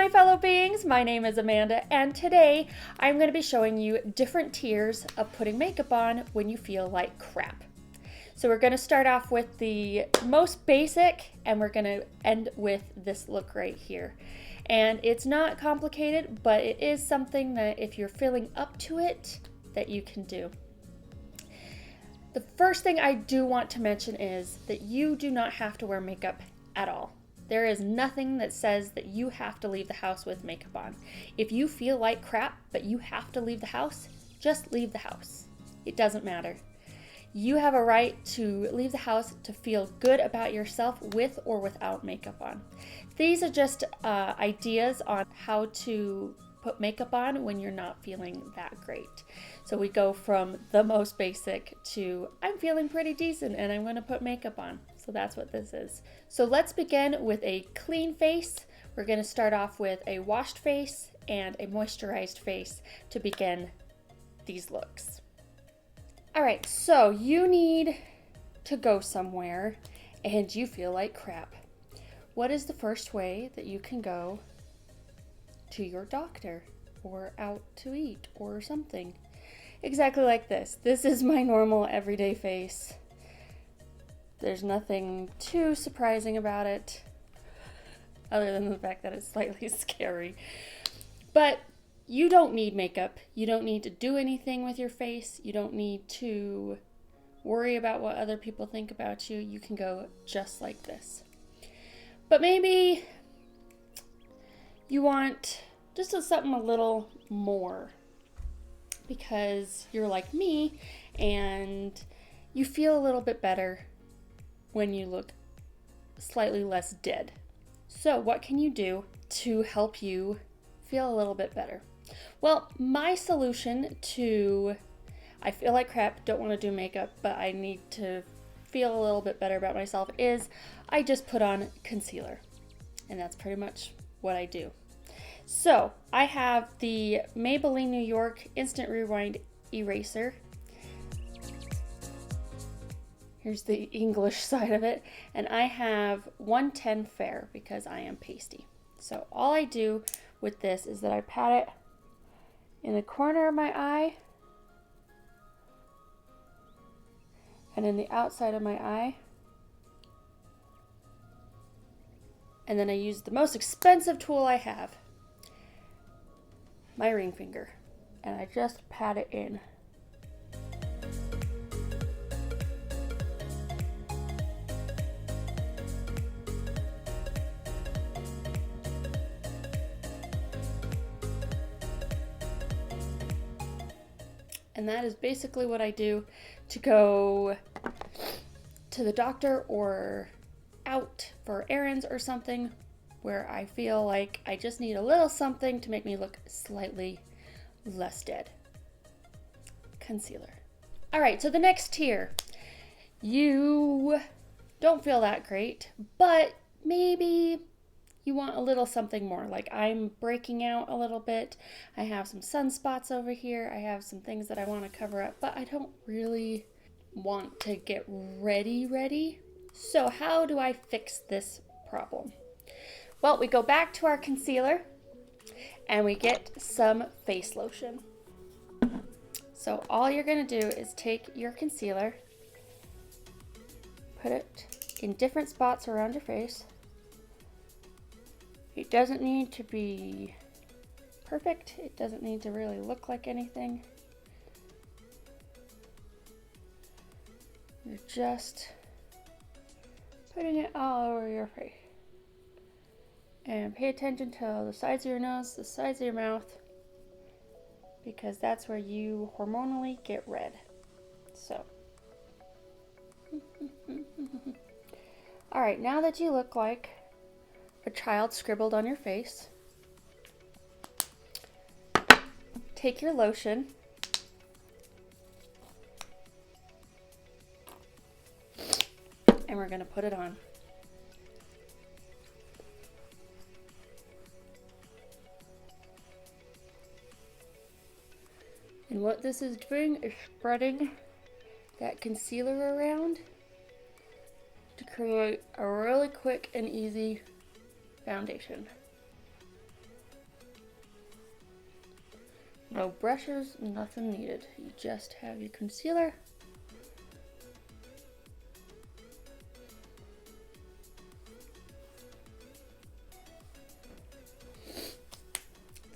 Hi fellow beings, my name is Amanda and today I'm going to be showing you different tiers of putting makeup on when you feel like crap. So we're going to start off with the most basic and we're going to end with this look right here. And it's not complicated, but it is something that if you're feeling up to it, that you can do. The first thing I do want to mention is that you do not have to wear makeup at all. There is nothing that says that you have to leave the house with makeup on. If you feel like crap, but you have to leave the house, just leave the house. It doesn't matter. You have a right to leave the house to feel good about yourself with or without makeup on. These are just ideas on how to put makeup on when you're not feeling that great. So we go from the most basic to I'm feeling pretty decent and I'm going to put makeup on. So that's what this is. So let's begin with a clean face. We're going to start off with a washed face and a moisturized face to begin these looks. All right, so you need to go somewhere and you feel like crap. What is the first way that you can go to your doctor or out to eat or something? Exactly like this. This is my normal everyday face. There's nothing too surprising about it other than the fact that it's slightly scary. But you don't need makeup. You don't need to do anything with your face. You don't need to worry about what other people think about you. You can go just like this. But maybe you want just something a little more because you're like me and you feel a little bit better when you look slightly less dead. So what can you do to help you feel a little bit better? Well, my solution to I feel like crap, don't want to do makeup, but I need to feel a little bit better about myself is I just put on concealer. And that's pretty much what I do. So I have the Maybelline New York Instant Rewind Eraser. Here's the English side of it. And I have 110 Fair because I am pasty. So all I do with this is that I pat it in the corner of my eye and in the outside of my eye. And then I use the most expensive tool I have, my ring finger, and I just pat it in. And that is basically what I do to go to the doctor or out for errands or something where I feel like I just need a little something to make me look slightly less dead. Concealer. All right, so the next tier. You don't feel that great, but maybe you want a little something more. Like I'm breaking out a little bit. I have some sunspots over here. I have some things that I want to cover up, but I don't really want to get ready. So how do I fix this problem? Well, we go back to our concealer and we get some face lotion. So all you're going to do is take your concealer, put it in different spots around your face. It doesn't need to be perfect. It doesn't need to really look like anything. You're just putting it all over your face. And pay attention to the sides of your nose, the sides of your mouth, because that's where you hormonally get red. So. All right, now that you look like a child scribbled on your face, take your lotion and we're going to put it on. And what this is doing is spreading that concealer around to create a really quick and easy foundation. No brushes, nothing needed. You just have your concealer.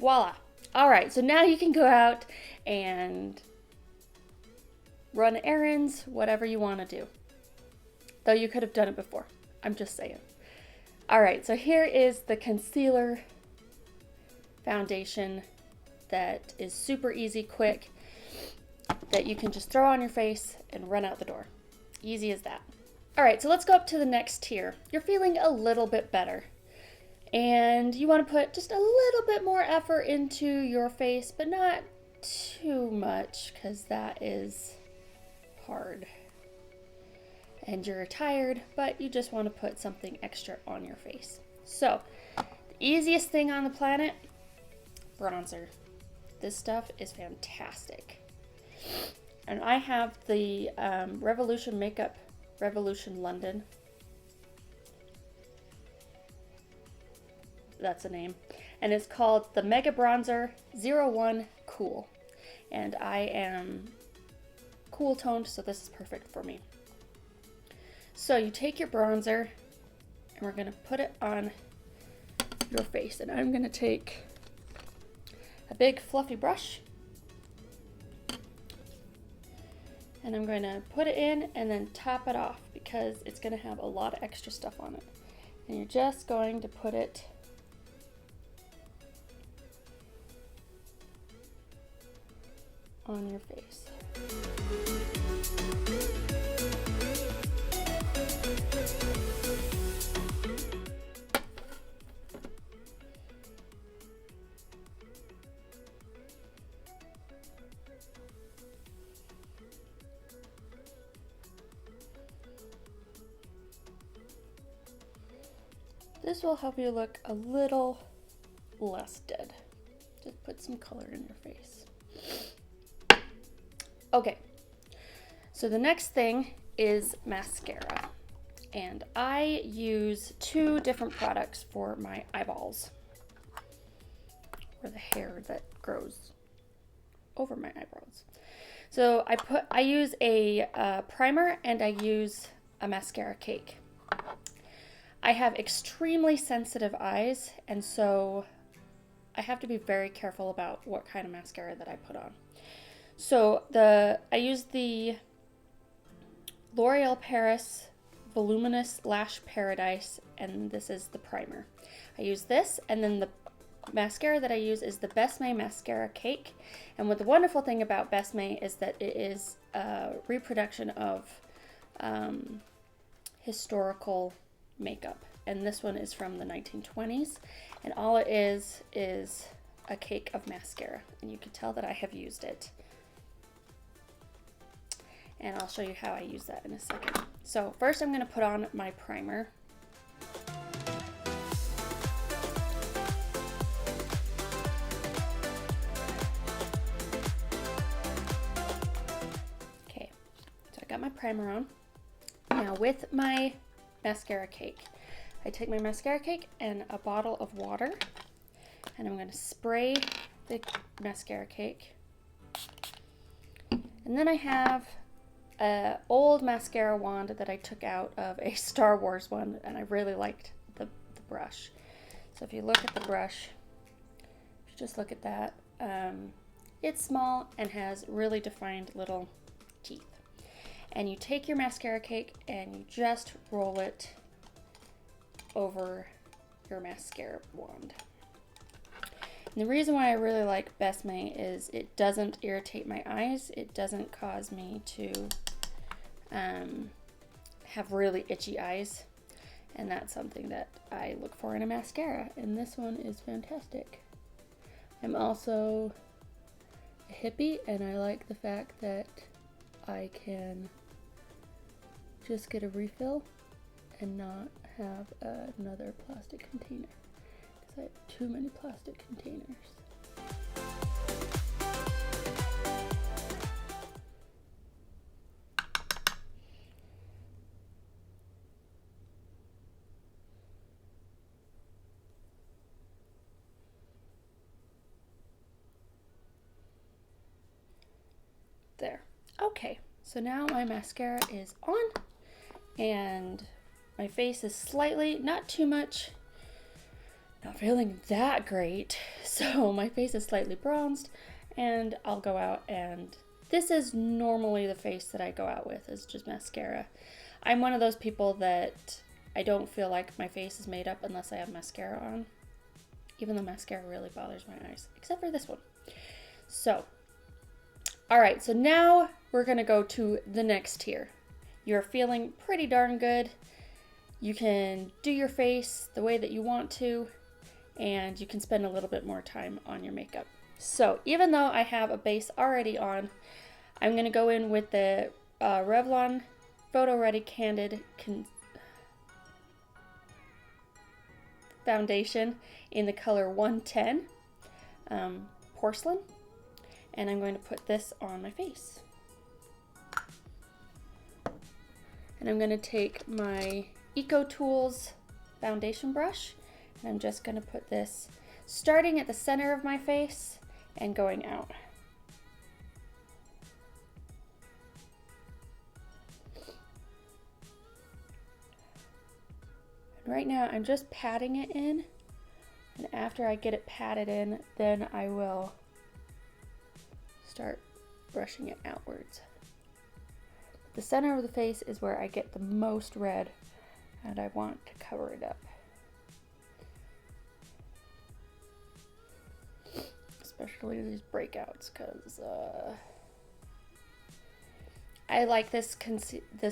Voila. All right, so now you can go out and run errands, whatever you want to do. Though you could have done it before. I'm just saying. All right, so here is the concealer foundation that is super easy, quick, that you can just throw on your face and run out the door. Easy as that. All right, so let's go up to the next tier. You're feeling a little bit better. And you want to put just a little bit more effort into your face, but not too much, because that is hard. And you're tired, but you just want to put something extra on your face. So, the easiest thing on the planet, bronzer. This stuff is fantastic. And I have the Revolution Makeup Revolution London. That's the name. And it's called the Mega Bronzer 01 Cool. And I am cool toned, so this is perfect for me. So you take your bronzer and we're going to put it on your face. And I'm going to take a big fluffy brush and I'm going to put it in and then top it off because it's going to have a lot of extra stuff on it. And you're just going to put it on your face. This will help you look a little less dead. Just put some color in your face. Okay, so the next thing is mascara. And I use 2 different products for my eyeballs, or the hair that grows over my eyebrows. So I use a primer and I use a mascara cake. I have extremely sensitive eyes, and so I have to be very careful about what kind of mascara that I put on. So I use the L'Oreal Paris Voluminous Lash Paradise, and this is the primer. I use this, and then the mascara that I use is the Besme Mascara Cake. And what the wonderful thing about Besme is that it is a reproduction of historical makeup. And this one is from the 1920s. And all it is a cake of mascara. And you can tell that I have used it. And I'll show you how I use that in a second. So first I'm going to put on my primer. Okay, so I got my primer on. Now with my mascara cake, I take my mascara cake and a bottle of water, and I'm going to spray the mascara cake. And then I have an old mascara wand that I took out of a Star Wars one, and I really liked the brush. So if you look at the brush, if you just look at that, it's small and has really defined little teeth. And you take your mascara cake and you just roll it over your mascara wand. And the reason why I really like Besme is it doesn't irritate my eyes. It doesn't cause me to have really itchy eyes. And that's something that I look for in a mascara. And this one is fantastic. I'm also a hippie, and I like the fact that I can just get a refill and not have another plastic container, because I have too many plastic containers. There. Okay, so now my mascara is on and my face is slightly, not too much, not feeling that great. So my face is slightly bronzed and I'll go out, and this is normally the face that I go out with, is just mascara. I'm one of those people that I don't feel like my face is made up unless I have mascara on, even though mascara really bothers my eyes, except for this one. So, all right, so now we're gonna go to the next tier. You're feeling pretty darn good. You can do your face the way that you want to, and you can spend a little bit more time on your makeup. So even though I have a base already on, I'm gonna go in with the Revlon Photo Ready Candid foundation in the color 110 Porcelain, and I'm going to put this on my face. And I'm going to take my Eco Tools foundation brush, and I'm just going to put this starting at the center of my face and going out. And right now I'm just patting it in, and after I get it patted in, then I will start brushing it outwards. The center of the face is where I get the most red, and I want to cover it up. Especially these breakouts, because I like this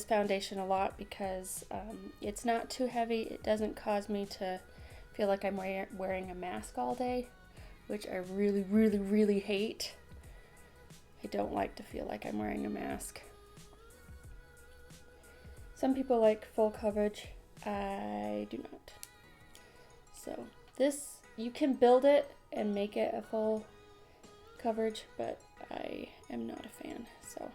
foundation a lot because it's not too heavy. It doesn't cause me to feel like I'm wearing a mask all day, which I really, really, really hate. I don't like to feel like I'm wearing a mask. Some people like full coverage. I do not. So this, you can build it and make it a full coverage, but I am not a fan, so.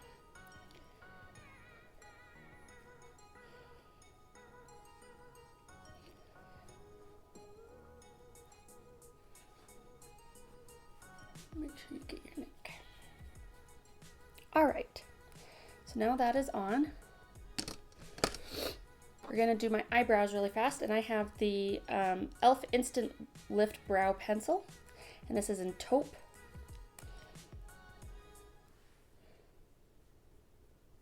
Make sure you get your neck. All right, so now that is on. We're gonna do my eyebrows really fast, and I have the e.l.f. Instant Lift Brow Pencil, and this is in taupe.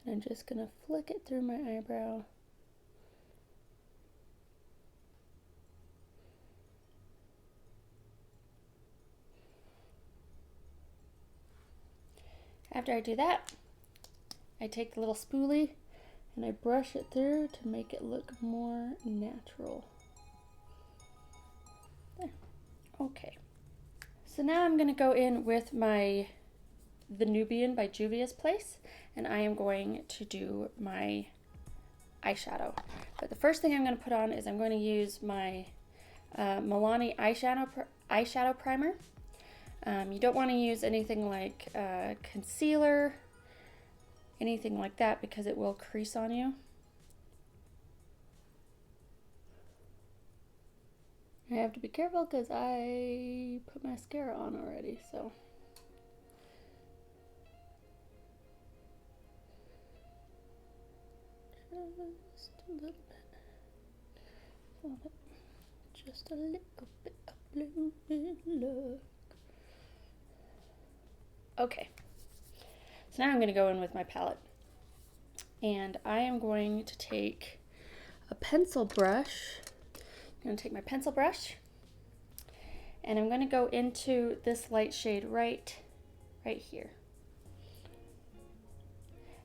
And I'm just gonna flick it through my eyebrow. After I do that, I take the little spoolie and I brush it through to make it look more natural. There. Okay. So now I'm gonna go in with the Nubian by Juvia's Place, and I am going to do my eyeshadow. But the first thing I'm gonna put on is I'm going to use my Milani eyeshadow primer. You don't want to use anything like concealer, anything like that, because it will crease on you. I have to be careful because I put mascara on already, so. Just a little bit. Just a little bit of blue look. Okay, so now I'm going to go in with my palette, and I am going to take a pencil brush. I'm going to take my pencil brush, and I'm going to go into this light shade right here.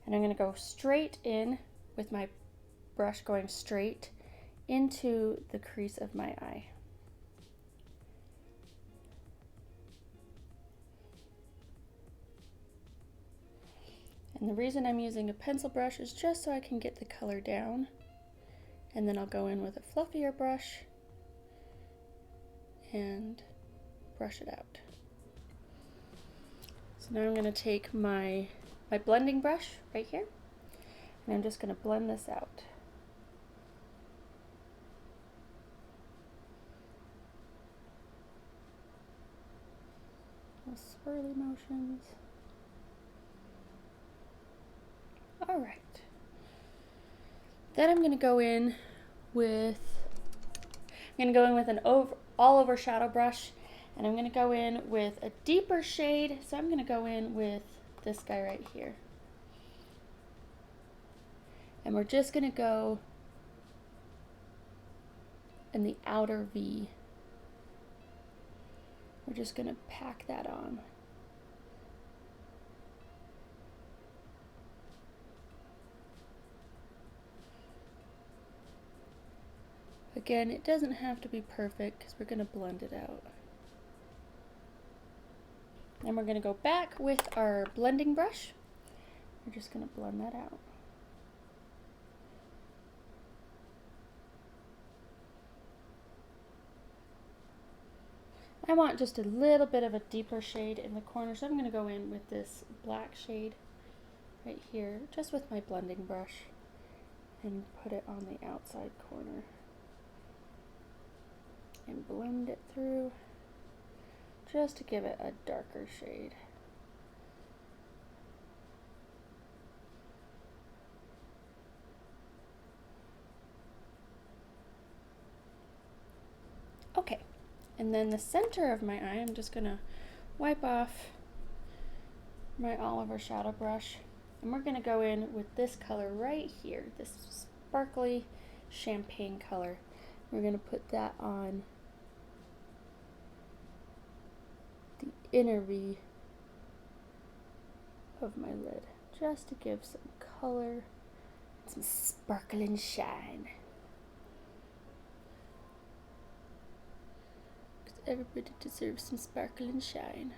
And I'm going to go straight in with my brush, going straight into the crease of my eye. And the reason I'm using a pencil brush is just so I can get the color down, and then I'll go in with a fluffier brush and brush it out. So now I'm going to take my blending brush right here, and I'm just going to blend this out. Little swirly motions. All right. Then I'm going to go in with an all over shadow brush, and I'm going to go in with a deeper shade. So I'm going to go in with this guy right here. And we're just going to go in the outer V. We're just going to pack that on. Again, it doesn't have to be perfect because we're going to blend it out. And we're going to go back with our blending brush. We're just going to blend that out. I want just a little bit of a deeper shade in the corner, so I'm going to go in with this black shade right here, just with my blending brush, and put it on the outside corner. And blend it through, just to give it a darker shade. Okay. And then the center of my eye, I'm just gonna wipe off my all over shadow brush, and we're gonna go in with this color right here, this sparkly champagne color. We're gonna put that on the inner V of my lid, just to give some color, some sparkle and shine. Everybody deserves some sparkle and shine.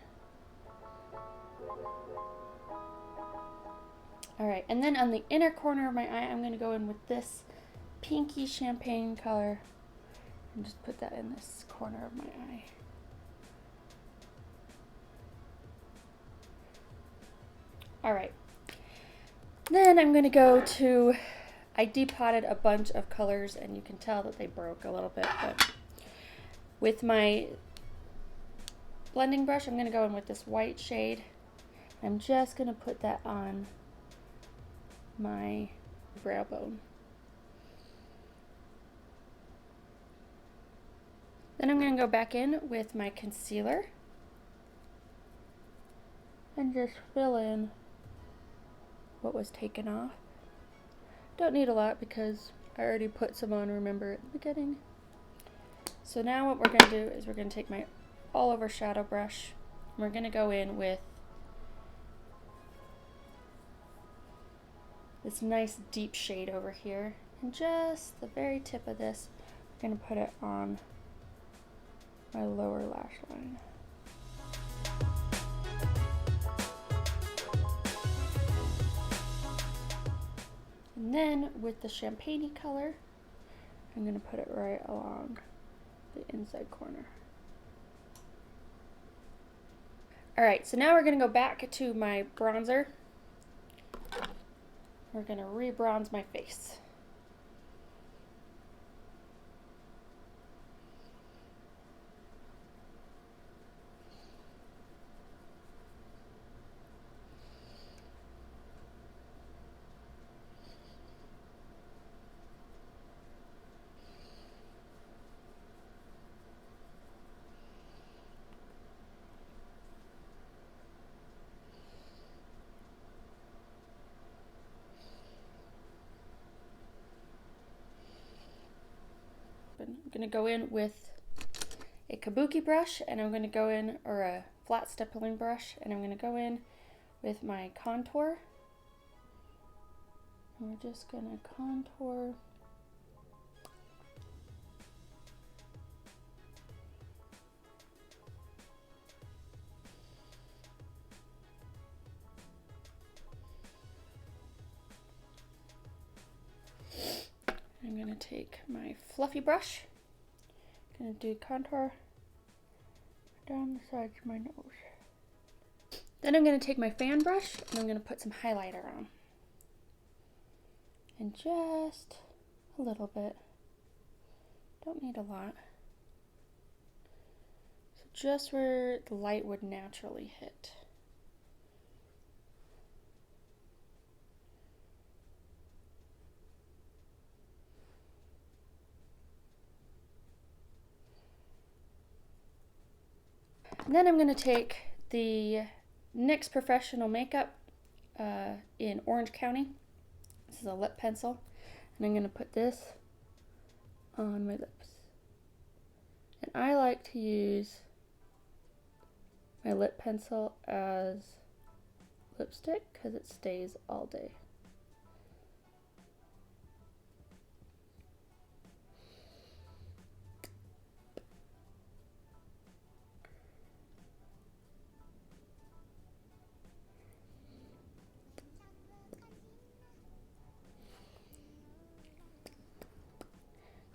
Alright, and then on the inner corner of my eye, I'm going to go in with this pinky champagne color and just put that in this corner of my eye. Alright, then I'm going to go to, I depotted a bunch of colors and you can tell that they broke a little bit, but with my blending brush, I'm going to go in with this white shade. I'm just going to put that on my brow bone. Then I'm going to go back in with my concealer and just fill in what was taken off. Don't need a lot because I already put some on, remember, at the beginning. So now what we're going to do is we're going to take my all over shadow brush and we're going to go in with this nice deep shade over here, and just the very tip of this, I'm going to put it on my lower lash line. And then with the champagne color, I'm going to put it right along the inside corner. Alright, so now we're going to go back to my bronzer. We're going to re-bronze my face. I'm going to go in with a kabuki brush, and I'm going to go in, or a flat stippling brush, and I'm going to go in with my contour. And we're just going to contour I'm going to take my fluffy brush, going to do contour down the sides of my nose. Then I'm going to take my fan brush and I'm going to put some highlighter on. And just a little bit. Don't need a lot. So just where the light would naturally hit. And then I'm going to take the NYX Professional Makeup in Orange County. This is a lip pencil. And I'm going to put this on my lips. And I like to use my lip pencil as lipstick because it stays all day.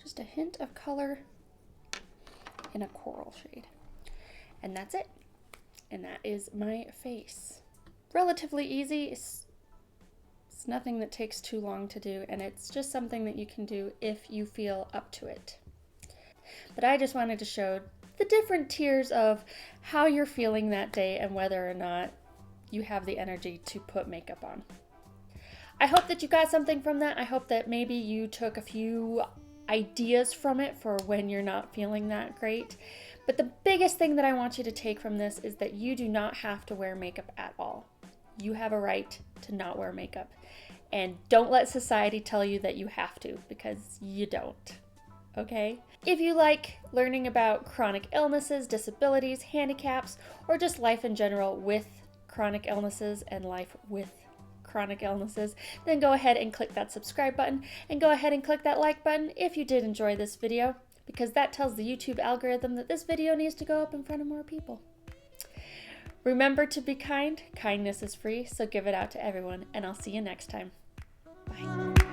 Just a hint of color in a coral shade. And that's it. And that is my face. Relatively easy. It's nothing that takes too long to do, and it's just something that you can do if you feel up to it. But I just wanted to show the different tiers of how you're feeling that day and whether or not you have the energy to put makeup on. I hope that you got something from that. I hope that maybe you took a few ideas from it for when you're not feeling that great. But the biggest thing that I want you to take from this is that you do not have to wear makeup at all. You have a right to not wear makeup. And don't let society tell you that you have to, because you don't. Okay? If you like learning about chronic illnesses, disabilities, handicaps, or just life in general with chronic illnesses and life with chronic illnesses, then go ahead and click that subscribe button and go ahead and click that like button if you did enjoy this video, because that tells the YouTube algorithm that this video needs to go up in front of more people. Remember to be kind. Kindness is free, so give it out to everyone, and I'll see you next time. Bye.